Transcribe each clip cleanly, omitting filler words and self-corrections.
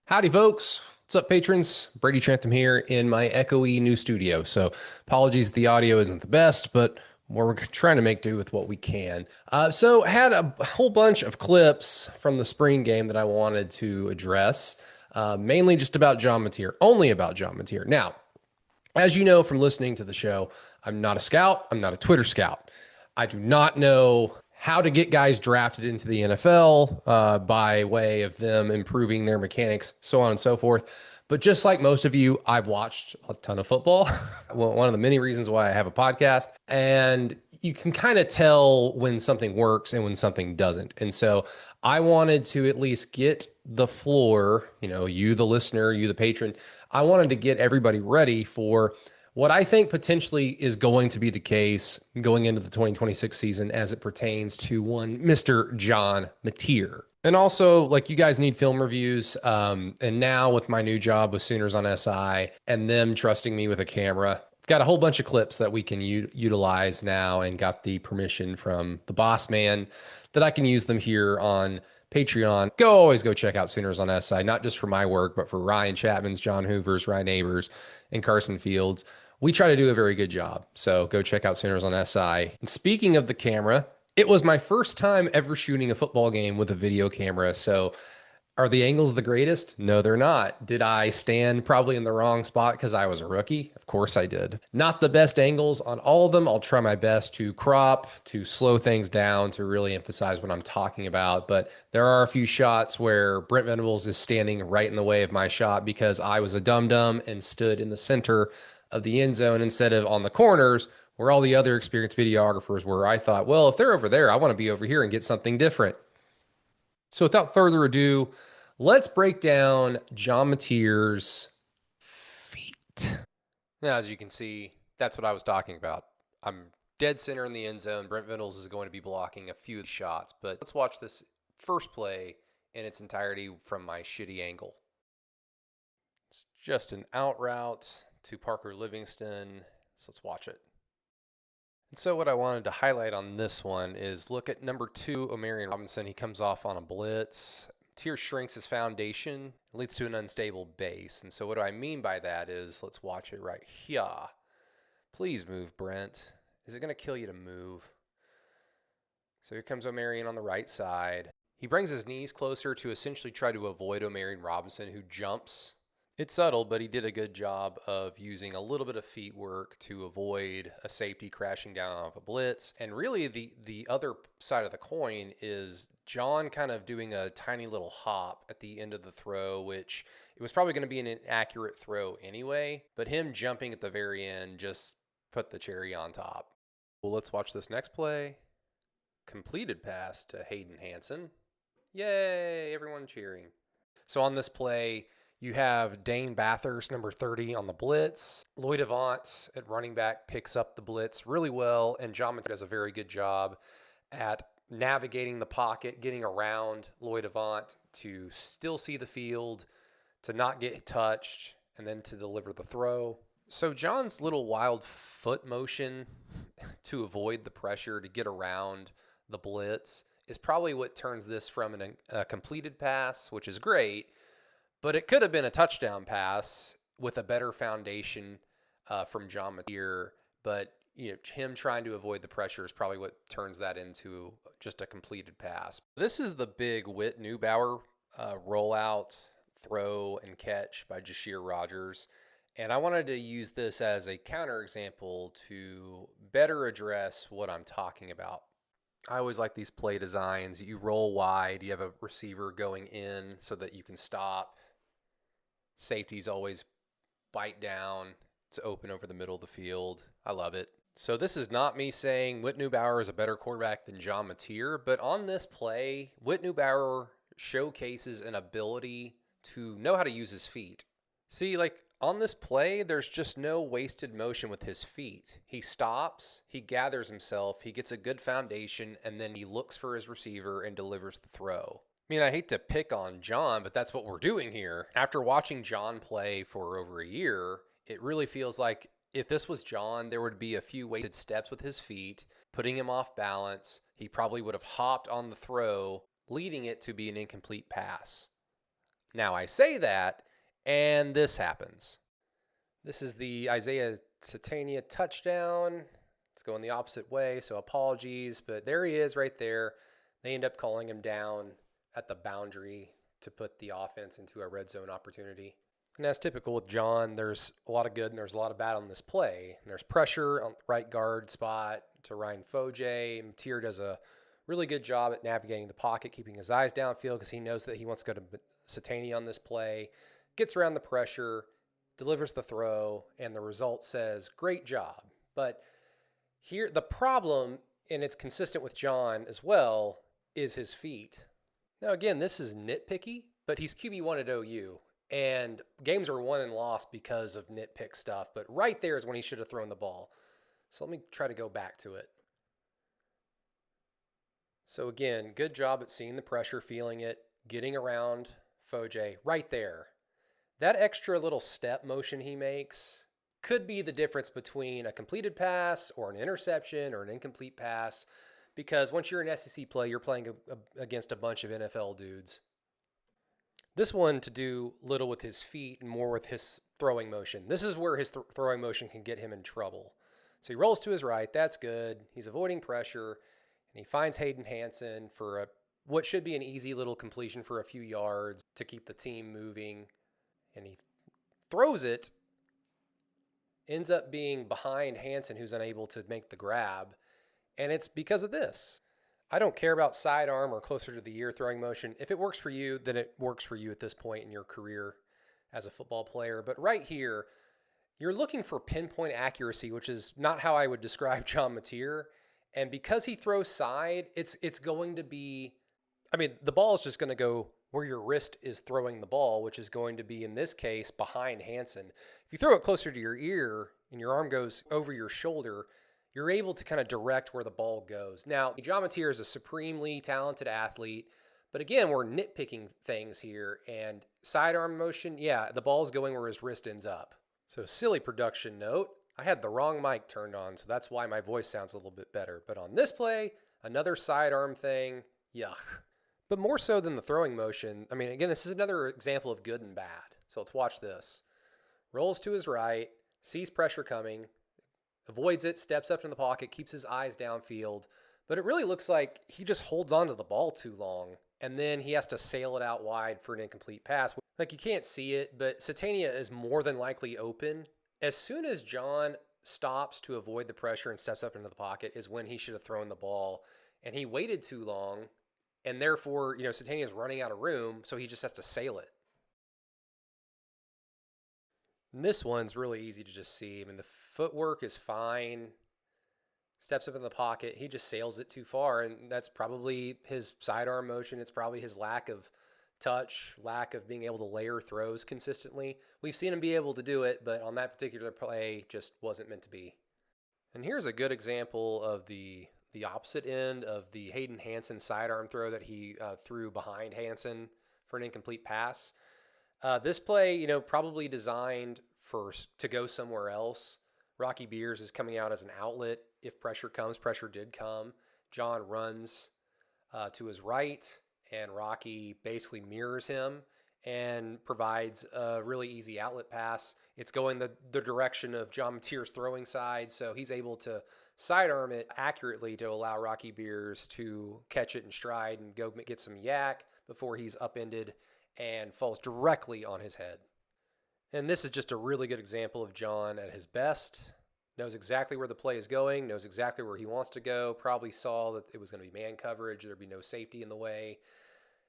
Howdy, folks. What's up, patrons? Brady Trantham here in my echoey new studio. So, apologies if the audio isn't the best, but we're trying to make do with what we can. So, had a whole bunch of clips from the spring game that I wanted to address, mainly just about John Mateer, only about John Mateer. Now, as you know from listening to the show, I'm not a scout. I'm not a Twitter scout. I do not know how to get guys drafted into the NFL by way of them improving their mechanics, so on and so forth. But just like most of you, I've watched a ton of football. Well, one of the many reasons why I have a podcast. And you can kind of tell when something works and when something doesn't. And so I wanted to at least get the floor, you, the listener, you, the patron, I wanted to get everybody ready for what I think potentially is going to be the case going into the 2026 season as it pertains to one Mr. John Mateer. And also, like, you guys need film reviews. And now with my new job with Sooners on SI and them trusting me with a camera, got a whole bunch of clips that we can utilize now and got the permission from the boss man that I can use them here on Patreon. Always go check out Sooners on SI, not just for my work, but for Ryan Chapman's, John Hoover's, Ryan Neighbors, and Carson Fields. We try to do a very good job. So go check out Sooners on SI. And speaking of the camera, it was my first time ever shooting a football game with a video camera. So are the angles the greatest? No, they're not. Did I stand probably in the wrong spot because I was a rookie? Of course I did. Not the best angles on all of them. I'll try my best to crop, to slow things down, to really emphasize what I'm talking about. But there are a few shots where Brent Venables is standing right in the way of my shot because I was a dum-dum and stood in the center of the end zone instead of on the corners where all the other experienced videographers were. I thought, well, if they're over there, I want to be over here and get something different. So without further ado, let's break down John Mateer's feet. Now, as you can see, that's what I was talking about. I'm dead center in the end zone. Brent Venables is going to be blocking a few shots, but let's watch this first play in its entirety from my shitty angle. It's just an out route to Parker Livingston. So let's watch it. And so what I wanted to highlight on this one is look at number 2, Omarion Robinson. He comes off on a blitz. Mateer shrinks his foundation, leads to an unstable base. And so what do I mean by that is, let's watch it right here. Please move, Brent. Is it going to kill you to move? So here comes Omarion on the right side. He brings his knees closer to essentially try to avoid Omarion Robinson, who jumps. It's subtle, but he did a good job of using a little bit of feet work to avoid a safety crashing down off a blitz. And really the other side of the coin is John kind of doing a tiny little hop at the end of the throw, which it was probably going to be an inaccurate throw anyway, but him jumping at the very end just put the cherry on top. Well, let's watch this next play. Completed pass to Hayden Hansen. Yay, everyone cheering. So on this play, you have Dane Bathurst, number 30, on the blitz. Lloyd Avant at running back picks up the blitz really well, and John Mateer does a very good job at navigating the pocket, getting around Lloyd Avant to still see the field, to not get touched, and then to deliver the throw. So John's little wild foot motion to avoid the pressure, to get around the blitz, is probably what turns this from a completed pass, which is great, but it could have been a touchdown pass with a better foundation from John Mateer. But him trying to avoid the pressure is probably what turns that into just a completed pass. This is the big Whit Neubauer rollout, throw, and catch by Jashir Rogers. And I wanted to use this as a counterexample to better address what I'm talking about. I always like these play designs. You roll wide, you have a receiver going in so that you can stop. Safeties always bite down. It's open over the middle of the field. I love it. So this is not me saying Whit Neubauer is a better quarterback than John Mateer, but on this play, Whit Neubauer showcases an ability to know how to use his feet. See, on this play, there's just no wasted motion with his feet. He stops, he gathers himself, he gets a good foundation, and then he looks for his receiver and delivers the throw. I mean, I hate to pick on John, but that's what we're doing here. After watching John play for over a year, it really feels like if this was John, there would be a few wasted steps with his feet, putting him off balance. He probably would have hopped on the throw, leading it to be an incomplete pass. Now I say that, and this happens. This is the Isaiah Satania touchdown. It's going the opposite way, so apologies, but there he is right there. They end up calling him down at the boundary to put the offense into a red zone opportunity. And as typical with John, there's a lot of good and there's a lot of bad on this play. And there's pressure on the right guard spot to Ryan Foje. Mateer does a really good job at navigating the pocket, keeping his eyes downfield because he knows that he wants to go to Satani on this play. Gets around the pressure, delivers the throw, and the result says, great job. But here, the problem, and it's consistent with John as well, is his feet. Now, again, this is nitpicky, but he's QB1 at OU. And games are won and lost because of nitpick stuff. But right there is when he should have thrown the ball. So let me try to go back to it. So again, good job at seeing the pressure, feeling it, getting around Foje right there. That extra little step motion he makes could be the difference between a completed pass or an interception or an incomplete pass. Because once you're an SEC play, you're playing against a bunch of NFL dudes. This one to do little with his feet and more with his throwing motion. This is where his throwing motion can get him in trouble. So he rolls to his right. That's good. He's avoiding pressure. And he finds Hayden Hansen for what should be an easy little completion for a few yards to keep the team moving. And he throws it. Ends up being behind Hansen, who's unable to make the grab. And it's because of this. I don't care about sidearm or closer to the ear throwing motion. If it works for you, then it works for you at this point in your career as a football player. But right here, you're looking for pinpoint accuracy, which is not how I would describe John Mateer. And because he throws side, it's going to be, the ball is just going to go where your wrist is throwing the ball, which is going to be, in this case, behind Hansen. If you throw it closer to your ear and your arm goes over your shoulder, you're able to kind of direct where the ball goes. Now, John Mateer is a supremely talented athlete, but again, we're nitpicking things here. And sidearm motion, yeah, the ball's going where his wrist ends up. So silly production note, I had the wrong mic turned on, so that's why my voice sounds a little bit better. But on this play, another sidearm thing, yuck. But more so than the throwing motion, again, this is another example of good and bad. So let's watch this. Rolls to his right, sees pressure coming, avoids it, steps up in the pocket, keeps his eyes downfield. But it really looks like he just holds onto the ball too long. And then he has to sail it out wide for an incomplete pass. Like, you can't see it, but Satania is more than likely open. As soon as John stops to avoid the pressure and steps up into the pocket is when he should have thrown the ball. And he waited too long. And therefore, Satania is running out of room. So he just has to sail it. And this one's really easy to just see. The footwork is fine. Steps up in the pocket. He just sails it too far. And that's probably his sidearm motion. It's probably his lack of touch, lack of being able to layer throws consistently. We've seen him be able to do it, but on that particular play, just wasn't meant to be. And here's a good example of the opposite end of the Hayden Hansen sidearm throw that he threw behind Hansen for an incomplete pass. This play, probably designed to go somewhere else. Rocky Beers is coming out as an outlet. If pressure comes, pressure did come. John runs to his right, and Rocky basically mirrors him and provides a really easy outlet pass. It's going the direction of John Mateer's throwing side, so he's able to sidearm it accurately to allow Rocky Beers to catch it in stride and go get some yak before he's upended and falls directly on his head. And this is just a really good example of John at his best. Knows exactly where the play is going, knows exactly where he wants to go, probably saw that it was going to be man coverage, there'd be no safety in the way.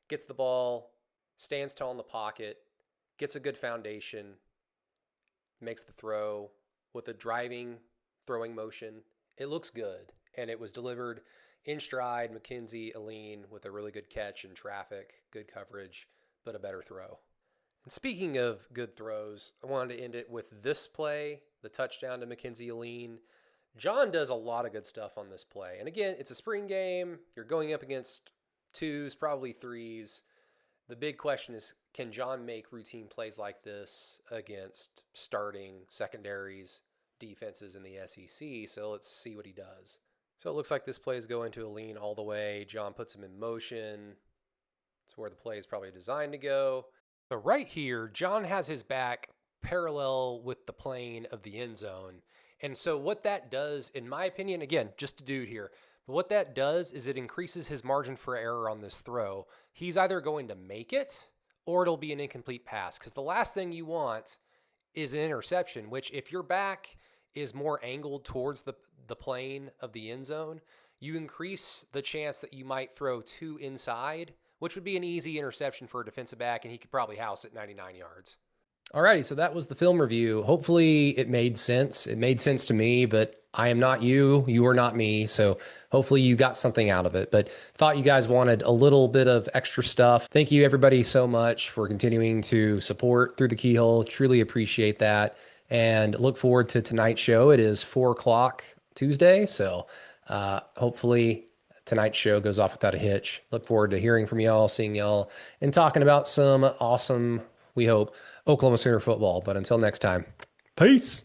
Gets the ball, stands tall in the pocket, gets a good foundation, makes the throw with a throwing motion. It looks good, and it was delivered in stride. McKenzie, Aline with a really good catch in traffic, good coverage, but a better throw. And speaking of good throws, I wanted to end it with this play, the touchdown to McKenzie Aline. John does a lot of good stuff on this play. And again, it's a spring game. You're going up against twos, probably threes. The big question is, can John make routine plays like this against starting secondaries, defenses in the SEC? So let's see what he does. So it looks like this play is going to Aline all the way. John puts him in motion, It's where the play is probably designed to go. So right here, John has his back parallel with the plane of the end zone. And so what that does, in my opinion, again, just a dude here, but what that does is it increases his margin for error on this throw. He's either going to make it or it'll be an incomplete pass, because the last thing you want is an interception, which if your back is more angled towards the plane of the end zone, you increase the chance that you might throw too inside, which would be an easy interception for a defensive back, and he could probably house it 99 yards. Alrighty, so that was the film review. Hopefully it made sense. It made sense to me, but I am not you. You are not me. So hopefully you got something out of it. But thought you guys wanted a little bit of extra stuff. Thank you everybody so much for continuing to support Through the Keyhole. Truly appreciate that. And look forward to tonight's show. It is 4 o'clock Tuesday. So hopefully tonight's show goes off without a hitch. Look forward to hearing from y'all, seeing y'all, and talking about some awesome, we hope, Oklahoma Sooner football. But until next time, peace.